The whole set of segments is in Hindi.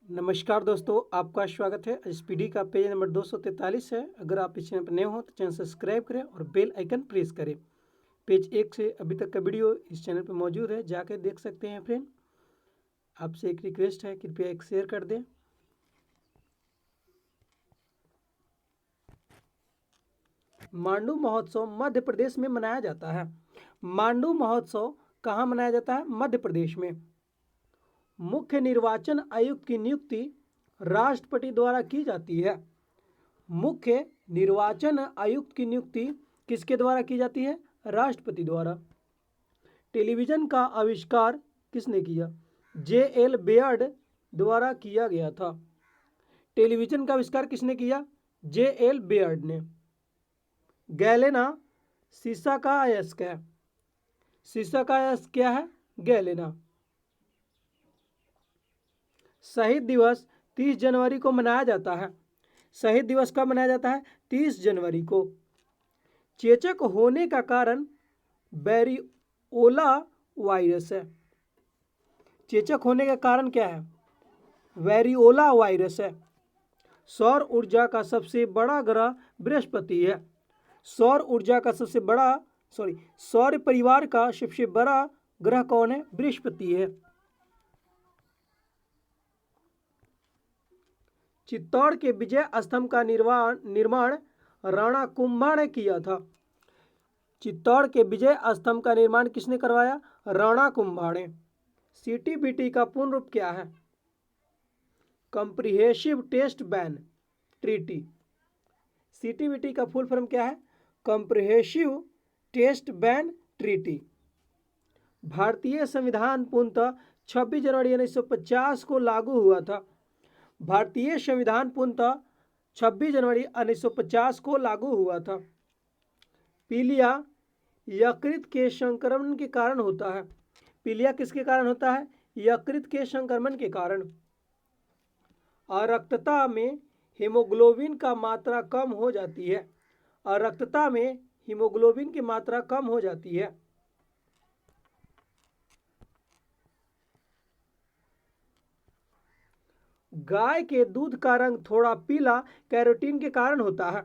नमस्कार दोस्तों, आपका स्वागत है। एसपीडी का पेज नंबर 243 है। अगर आप इस चैनल पर नए हो तो चैनल सब्सक्राइब करें और बेल आइकन प्रेस करें। पेज 1 से अभी तक का वीडियो इस चैनल पर मौजूद है, जाकर देख सकते हैं फ्रेंड। आपसे एक रिक्वेस्ट है, कृपया एक शेयर कर दें। मांडू महोत्सव मध्य प्रदेश में मनाया जाता है। मांडू महोत्सव कहाँ मनाया जाता है? मध्य प्रदेश में। मुख्य निर्वाचन आयुक्त की नियुक्ति राष्ट्रपति द्वारा की जाती है। मुख्य निर्वाचन आयुक्त की नियुक्ति किसके द्वारा की जाती है? राष्ट्रपति द्वारा। टेलीविजन का आविष्कार किसने किया? J.L. बेयर्ड द्वारा किया गया था। टेलीविजन का आविष्कार किसने किया? J.L. बेयर्ड ने। गैलेना शीशा का अयस्क है। शीशा का अयस्क क्या है? गैलेना। शहीद दिवस 30 जनवरी को मनाया जाता है। शहीद दिवस कब मनाया जाता है? 30 जनवरी को। चेचक होने का कारण वेरिओला वायरस है। चेचक होने का कारण क्या है? वेरिओला वायरस है। सौर ऊर्जा का सबसे बड़ा ग्रह बृहस्पति है। सौर ऊर्जा का सबसे बड़ा सौर परिवार का सबसे बड़ा ग्रह कौन है? बृहस्पति है। चित्तौड़ के विजय स्तंभ का निर्माण राणा कुंभा ने किया था। चित्तौड़ के विजय स्तंभ का निर्माण किसने करवाया? राणा कुंभा ने। सीटीबीटी का पूर्ण रूप क्या है? Comprehensive test ban treaty. CTBT का फुल फॉर्म क्या है? Comprehensive test ban treaty. भारतीय संविधान पूर्णतः 26 जनवरी 1950 को लागू हुआ था। भारतीय संविधान पूर्णतः 26 जनवरी 1950 को लागू हुआ था। पीलिया यकृत के संक्रमण के कारण होता है। पीलिया किसके कारण होता है? यकृत के संक्रमण के कारण। अरक्तता में हीमोग्लोबिन का मात्रा कम हो जाती है। अरक्तता में हीमोग्लोबिन की मात्रा कम हो जाती है। गाय के दूध का रंग थोड़ा पीला कैरोटीन के कारण होता है।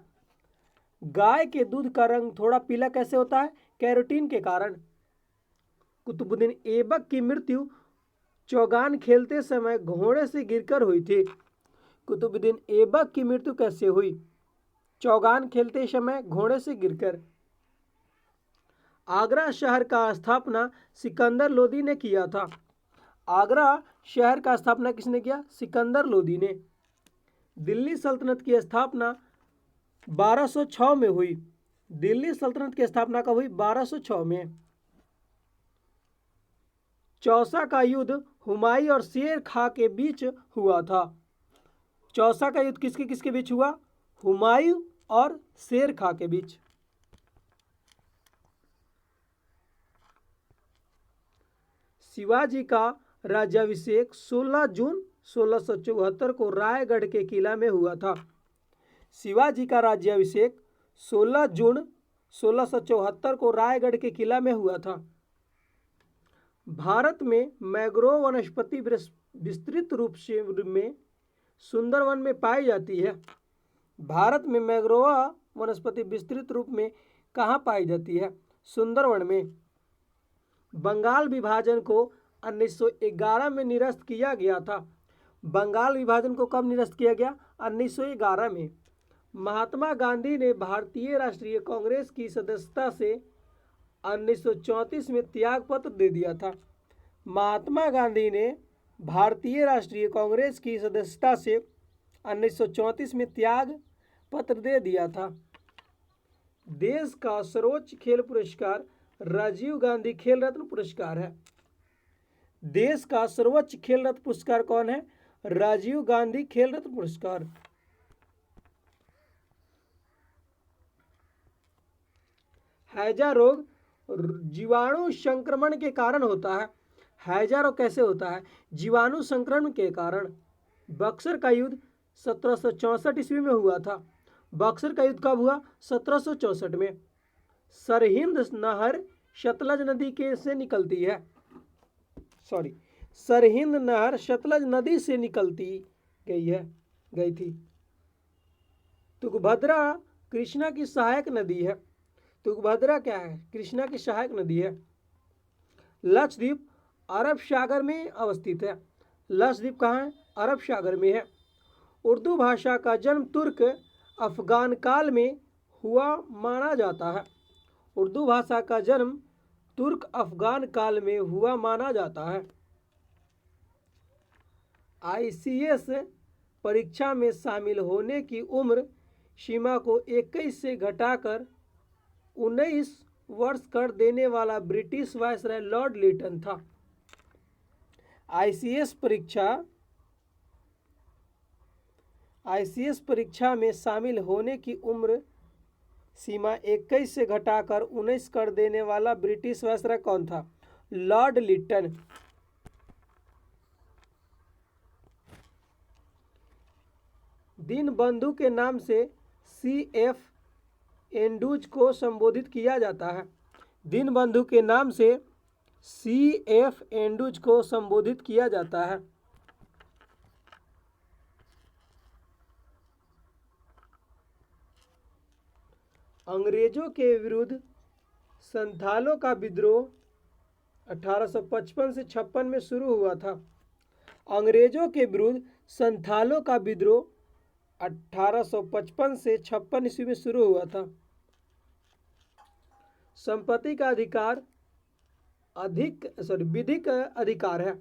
गाय के दूध का रंग थोड़ा पीला कैसे होता है? कैरोटीन के कारण। कुतुबुद्दीन ऐबक की मृत्यु चौगान खेलते समय घोड़े से गिरकर हुई थी। कुतुबुद्दीन ऐबक की मृत्यु कैसे हुई? चौगान खेलते समय घोड़े से गिरकर। आगरा शहर का स्थापना सिकंदर लोदी ने किया था। आगरा शहर का स्थापना किसने किया? सिकंदर लोदी ने। दिल्ली सल्तनत की स्थापना 1206 में हुई। दिल्ली सल्तनत की स्थापना कब हुई? 1206 में। चौसा का युद्ध हुमायूं और शेर खां के बीच हुआ था। चौसा का युद्ध किसके किसके बीच हुआ? हुमायूं और शेर खां के बीच। शिवाजी का राज्याभिषेक 16 जून 1674 को रायगढ़ के किला में हुआ था। शिवाजी का राज्याभिषेक 16 जून 1674 को रायगढ़ के किला में हुआ था। भारत में मैंग्रोव वनस्पति विस्तृत रूप से में सुंदरवन में पाई जाती है। भारत में मैंग्रोव वनस्पति विस्तृत रूप में कहाँ पाई जाती है? सुंदरवन में। बंगाल विभाजन को 1911 में निरस्त किया गया था। बंगाल विभाजन को कब निरस्त किया गया? 1911 में। महात्मा गांधी ने भारतीय राष्ट्रीय कांग्रेस की सदस्यता से 1934 में त्याग पत्र दे दिया था। महात्मा गांधी ने भारतीय राष्ट्रीय कांग्रेस की सदस्यता से 1934 में त्याग पत्र दे दिया था। देश का सर्वोच्च खेल पुरस्कार राजीव गांधी खेल रत्न पुरस्कार है। देश का सर्वोच्च खेल रत्न पुरस्कार कौन है? राजीव गांधी खेल रत्न पुरस्कार। हैजा रोग जीवाणु संक्रमण के कारण होता है। हैजा रोग कैसे होता है? जीवाणु संक्रमण के कारण। बक्सर का युद्ध 1764 ईस्वी में हुआ था। बक्सर का युद्ध कब हुआ? 1764 में। सरहिंद नहर सतलज नदी के से निकलती है। सरहिंद नहर सतलज नदी से निकलती गई थी। तुंगभद्रा कृष्णा की सहायक नदी है। तुंगभद्रा क्या है? कृष्णा की सहायक नदी है। लक्षद्वीप अरब सागर में अवस्थित है। लक्षद्वीप कहाँ है? अरब सागर में है। उर्दू भाषा का जन्म तुर्क अफगान काल में हुआ माना जाता है। उर्दू भाषा का जन्म तुर्क अफगान काल में हुआ माना जाता है। ICS परीक्षा में शामिल होने की उम्र सीमा को 21 से घटाकर 19 वर्ष कर देने वाला ब्रिटिश वायसराय लॉर्ड लिटन था। ICS परीक्षा में शामिल होने की उम्र सीमा 21 से घटाकर 19 कर देने वाला ब्रिटिश वायसराय कौन था? लॉर्ड लिटन। दीनबंधु के नाम से CF एंड्रूज को संबोधित किया जाता है। दीनबंधु के नाम से CF एंड्रूज को संबोधित किया जाता है। अंग्रेजों के विरुद्ध संथालों का विद्रोह 1855 से 56 में शुरू हुआ था। अंग्रेजों के विरुद्ध संथालों का विद्रोह 1855 से 56 ईस्वी में शुरू हुआ था। संपत्ति का अधिकार विधिक अधिकार है।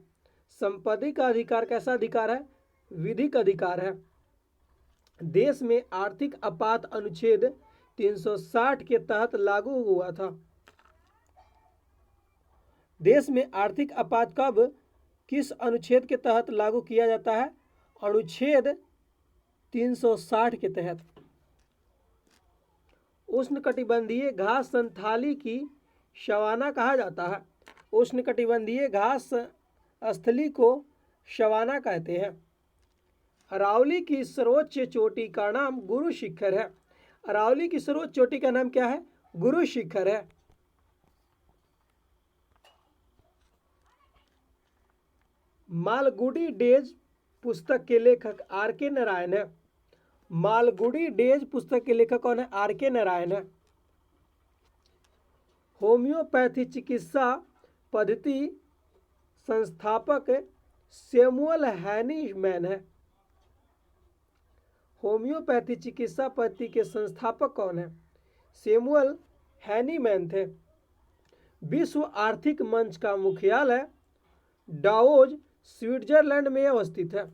संपत्ति का अधिकार कैसा अधिकार है? विधिक अधिकार है। देश में आर्थिक आपात अनुच्छेद 360 के तहत लागू हुआ था। देश में आर्थिक आपात कब किस अनुच्छेद के तहत लागू किया जाता है? अनुच्छेद 360 के तहत। उष्णकटिबंधीय घास संथाली की शवाना कहा जाता है। उष्णकटिबंधीय घास स्थली को शवाना कहते हैं। अरावली की सर्वोच्च चोटी का नाम गुरु शिखर है। अरावली की सर्वोच्च चोटी का नाम क्या है? गुरु शिखर है। मालगुडी डेज पुस्तक के लेखक R.K. नारायण है। मालगुडी डेज पुस्तक के लेखक कौन है? R.K. नारायण है। होम्योपैथी चिकित्सा पद्धति संस्थापक सैमुअल हैनीमैन है। होम्योपैथी चिकित्सा पद्धति के संस्थापक कौन है? सैमुअल हैनीमैन थे। विश्व आर्थिक मंच का मुख्यालय डावोस स्विट्जरलैंड में अवस्थित है।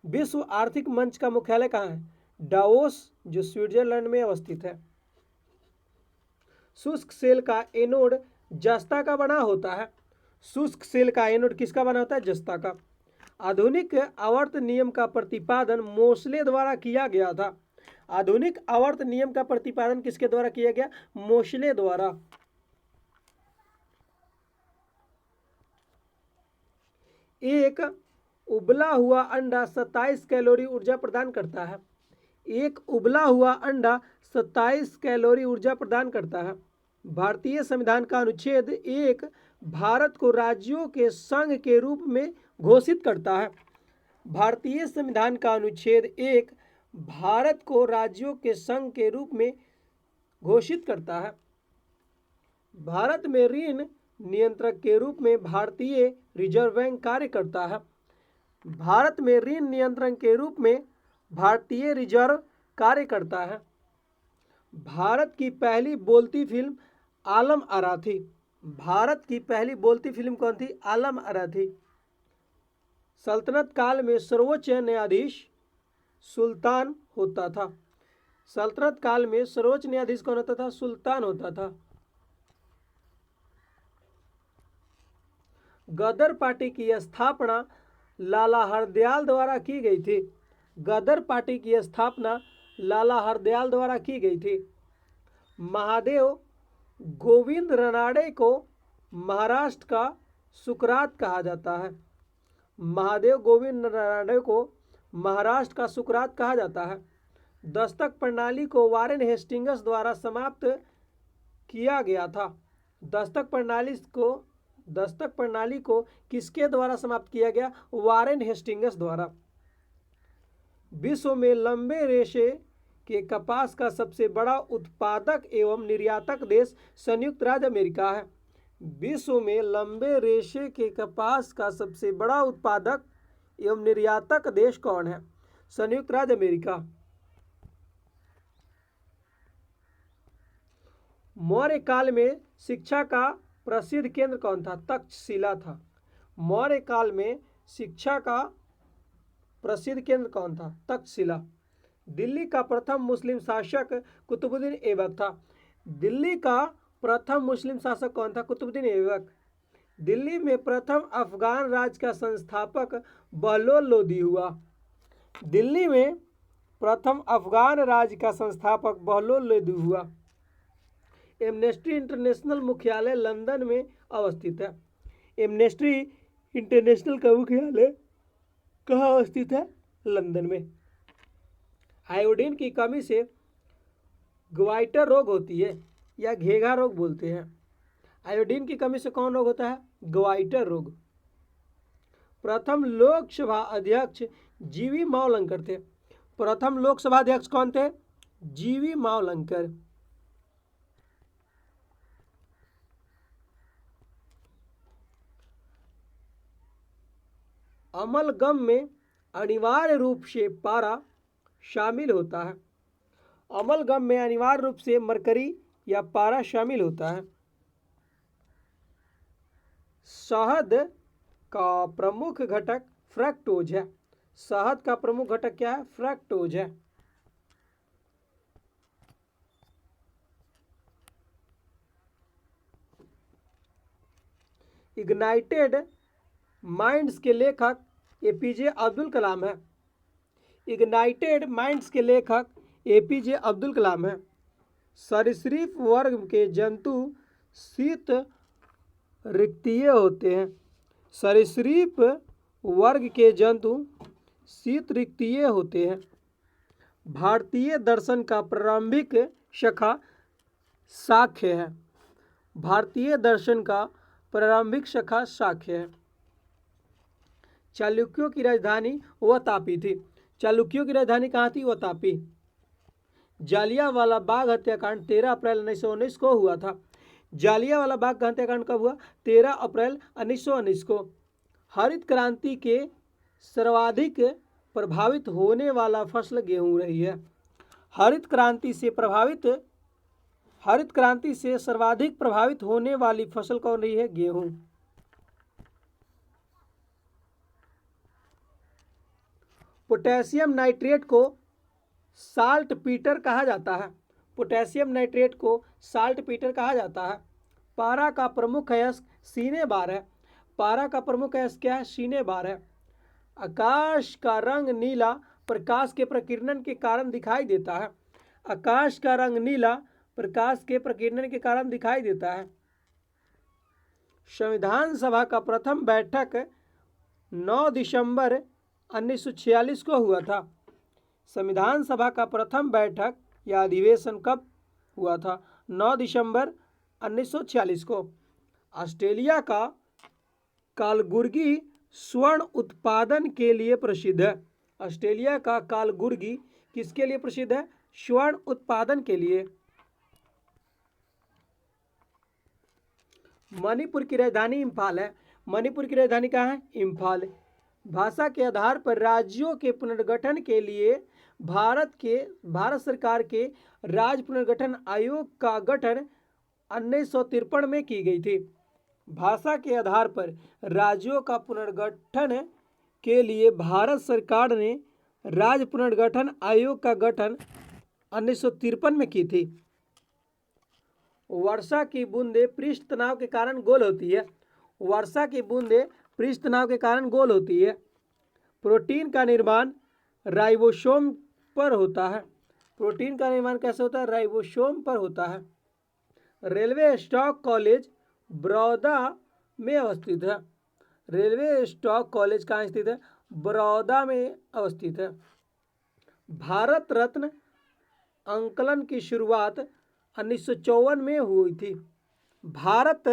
विश्व आर्थिक मंच का मुख्यालय कहाँ है? डावोस, जो स्विट्जरलैंड में अवस्थित है। शुष्क सेल का एनोड जस्ता का बना होता है। शुष्क सेल का एनोड किसका बना होता है? जस्ता का। आधुनिक आवर्त नियम का प्रतिपादन मोसले द्वारा किया गया था। आधुनिक आवर्त नियम का प्रतिपादन किसके द्वारा किया गया? मोसले द्वारा। एक उबला हुआ अंडा 27 कैलोरी ऊर्जा प्रदान करता है। एक उबला हुआ अंडा 27 कैलोरी ऊर्जा प्रदान करता है। भारतीय संविधान का अनुच्छेद 1 भारत को राज्यों के संघ के रूप में घोषित करता है। भारतीय संविधान का अनुच्छेद 1 भारत को राज्यों के संघ के रूप में घोषित करता है। भारत में ऋण नियंत्रक के रूप में भारतीय रिजर्व बैंक कार्य करता है। भारत में ऋण नियंत्रण के रूप में भारतीय रिजर्व कार्य करता है। भारत की पहली बोलती फिल्म आलम आरा थी। भारत की पहली बोलती फिल्म कौन थी? आलम आरा थी। सल्तनत काल में सर्वोच्च न्यायाधीश सुल्तान होता था। सल्तनत काल में सर्वोच्च न्यायाधीश कौन होता था? सुल्तान होता था। गदर पार्टी की स्थापना लाला हरदयाल द्वारा की गई थी। गदर पार्टी की स्थापना लाला हरदयाल द्वारा की गई थी। महादेव गोविंद रानडे को महाराष्ट्र का सुकरात कहा जाता है। महादेव गोविंद रानडे को महाराष्ट्र का सुकरात कहा जाता है। दस्तक प्रणाली को वारेन हेस्टिंग्स द्वारा समाप्त किया गया था। दस्तक प्रणाली को दस्तक प्रणाली को किसके द्वारा समाप्त किया गया? वारेन हेस्टिंग्स द्वारा। विश्व में लंबे रेशे के कपास का सबसे बड़ा उत्पादक एवं निर्यातक देश संयुक्त राज्य अमेरिका है। विश्व में लंबे रेशे के कपास का सबसे बड़ा उत्पादक एवं निर्यातक देश कौन है? संयुक्त राज्य अमेरिका। मौर्य काल में शिक्षा का प्रसिद्ध केंद्र कौन था? तक्षशिला था। मौर्य काल में शिक्षा का प्रसिद्ध केंद्र कौन था? तक्षशिला। दिल्ली का प्रथम मुस्लिम शासक कुतुबुद्दीन ऐबक था। दिल्ली का प्रथम मुस्लिम शासक कौन था? कुतुबुद्दीन ऐबक। दिल्ली में प्रथम अफगान राज्य का संस्थापक बहलोल लोदी हुआ। दिल्ली में प्रथम अफगान राज्य का संस्थापक बहलोल लोदी हुआ। एमनेस्टी इंटरनेशनल मुख्यालय लंदन में अवस्थित है। एमनेस्टी इंटरनेशनल का मुख्यालय कहाँ अवस्थित है? लंदन में। आयोडीन की कमी से ग्वाइटर रोग होती है या घेघा रोग बोलते हैं। आयोडीन की कमी से कौन रोग होता है? ग्वाइटर रोग। प्रथम लोकसभा अध्यक्ष जीवी मावलंकर थे। प्रथम लोकसभा अध्यक्ष कौन थे? जीवी मावलंकर। अमलगम में अनिवार्य रूप से पारा शामिल होता है। अमलगम में अनिवार्य रूप से मरकरी या पारा शामिल होता है। शहद का प्रमुख घटक फ्रक्टोज है। शहद का प्रमुख घटक क्या है? फ्रक्टोज है। इग्नाइटेड माइंड्स के लेखक एपीजे अब्दुल कलाम है। इग्नाइटेड माइंड्स के लेखक एपीजे अब्दुल कलाम है। सरीसृप वर्ग के जंतु शीत रिक्तीय होते हैं। सरीसृप वर्ग के जंतु शीत रिक्तीय होते हैं। भारतीय दर्शन का प्रारंभिक शाखा शाक्य है। भारतीय दर्शन का प्रारंभिक शाखा शाक्य है। चालुक्यों की राजधानी वह तापी थी। चालुक्यों की राजधानी कहाँ थी? वह तापी। जालियांवाला बाग हत्याकांड 13 अप्रैल 1919 को हुआ था। जालियांवाला बाग का हत्याकांड कब हुआ? 13 अप्रैल 1919 को। हरित क्रांति के सर्वाधिक प्रभावित होने वाला फसल गेहूं रही है। हरित क्रांति से सर्वाधिक प्रभावित होने वाली फसल कौन रही है? गेहूं। पोटेशियम नाइट्रेट को साल्ट पीटर कहा जाता है। पोटेशियम नाइट्रेट को साल्ट पीटर कहा जाता है। पारा का प्रमुख अयस्क सीने बार है। पारा का प्रमुख अयस्क क्या है? सीने बार है। आकाश का रंग नीला प्रकाश के प्रकीर्णन के कारण दिखाई देता है। आकाश का रंग नीला प्रकाश के प्रकीर्णन के कारण दिखाई देता है। संविधान सभा का प्रथम बैठक 9 दिसंबर 1946 को हुआ था। संविधान सभा का प्रथम बैठक या अधिवेशन कब हुआ था? 9 दिसंबर 1946 को। ऑस्ट्रेलिया का कालगुर्गी स्वर्ण उत्पादन के लिए प्रसिद्ध है। ऑस्ट्रेलिया का कालगुर्गी किसके लिए प्रसिद्ध है? स्वर्ण उत्पादन के लिए। मणिपुर की राजधानी इम्फाल है। मणिपुर की राजधानी कहाँ है? इम्फाल। भाषा के आधार पर राज्यों के पुनर्गठन के लिए भारत सरकार के राज्य पुनर्गठन आयोग का गठन 1953 में की गई थी। भाषा के आधार पर राज्यों का पुनर्गठन के लिए भारत सरकार ने राज्य पुनर्गठन आयोग का गठन 1953 में की थी। वर्षा की बूंदें पृष्ठ तनाव के कारण गोल होती है। वर्षा की बूंदें पृष्ठ तनाव के कारण गोल होती है। प्रोटीन का निर्माण राइबोसोम पर होता है। प्रोटीन का निर्माण कैसे होता है? राइबोसोम पर होता है। रेलवे स्टॉक कॉलेज बड़ौदा में अवस्थित है। रेलवे स्टॉक कॉलेज कहाँ स्थित है? बड़ौदा में अवस्थित है। भारत रत्न आंकलन की शुरुआत 1954 में हुई थी। भारत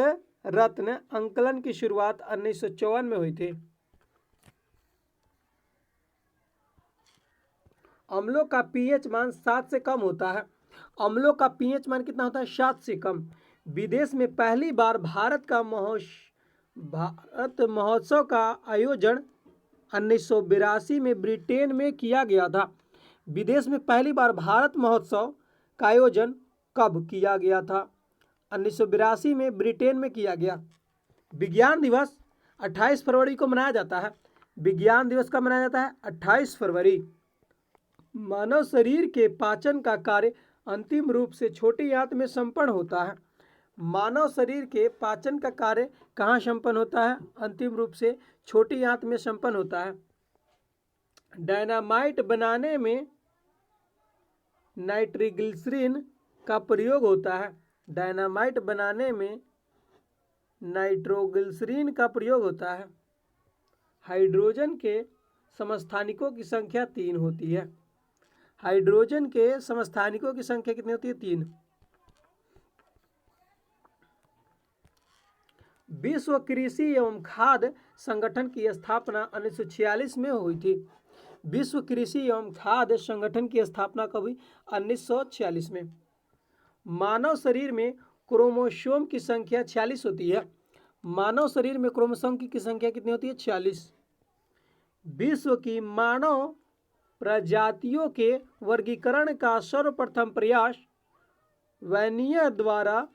रत्न अंकलन की शुरुआत 1954 में हुई थी। अम्लों का पीएच मान 7 से कम होता है। अम्लों का पीएच मान कितना होता है? 7 से कम। विदेश में पहली बार भारत महोत्सव का आयोजन 1982 में ब्रिटेन में किया गया था। विदेश में पहली बार भारत महोत्सव का आयोजन कब किया गया था? 1982 में ब्रिटेन में किया गया। विज्ञान दिवस 28 फरवरी को मनाया जाता है। विज्ञान दिवस कब मनाया जाता है? 28 फरवरी। मानव शरीर के पाचन का कार्य अंतिम रूप से छोटी आंत में संपन्न होता है। मानव शरीर के पाचन का कार्य कहाँ संपन्न होता है? अंतिम रूप से छोटी आंत में संपन्न होता है। डायनामाइट बनाने में नाइट्रोग्लिसरीन का प्रयोग होता है। डायनामाइट बनाने में नाइट्रोग्लिसरीन का प्रयोग होता है। हाइड्रोजन के समस्थानिकों की संख्या 3 होती है। हाइड्रोजन के समस्थानिकों की संख्या कितनी होती है? 3। विश्व कृषि एवं खाद्य संगठन की स्थापना 1946 में हुई थी। विश्व कृषि एवं खाद्य संगठन की स्थापना कब हुई? 1946 में। मानव शरीर में क्रोमोसोम की संख्या 46 होती है। मानव शरीर में क्रोमोसोम की संख्या कितनी होती है? 46। विश्व की मानव प्रजातियों के वर्गीकरण का सर्वप्रथम प्रयास वैनियर द्वारा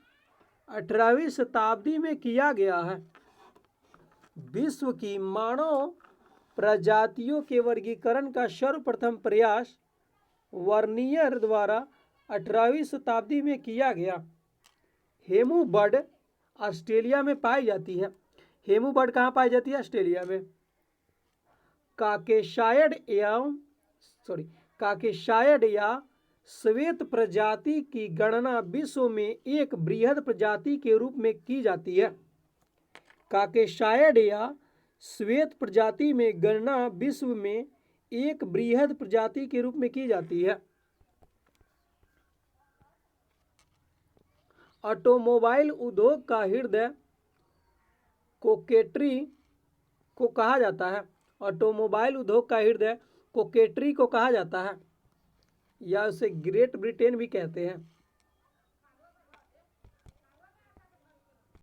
18वीं शताब्दी में किया गया है। विश्व की मानव प्रजातियों के वर्गीकरण का सर्वप्रथम प्रयास वर्नियर द्वारा 18वीं शताब्दी में किया गया। हेमू बर्ड ऑस्ट्रेलिया में पाई जाती है। हेमू बर्ड कहाँ पाई जाती है? ऑस्ट्रेलिया में। काकेशायड या श्वेत प्रजाति की गणना विश्व में एक बृहद प्रजाति के रूप में की जाती है। काकेशायड या श्वेत प्रजाति में गणना विश्व में एक बृहद प्रजाति के रूप में की जाती है। ऑटोमोबाइल उद्योग का हृदय कोकेट्री को कहा जाता है। ऑटोमोबाइल उद्योग का हृदय कोकेट्री को कहा जाता है, या उसे ग्रेट ब्रिटेन भी कहते हैं।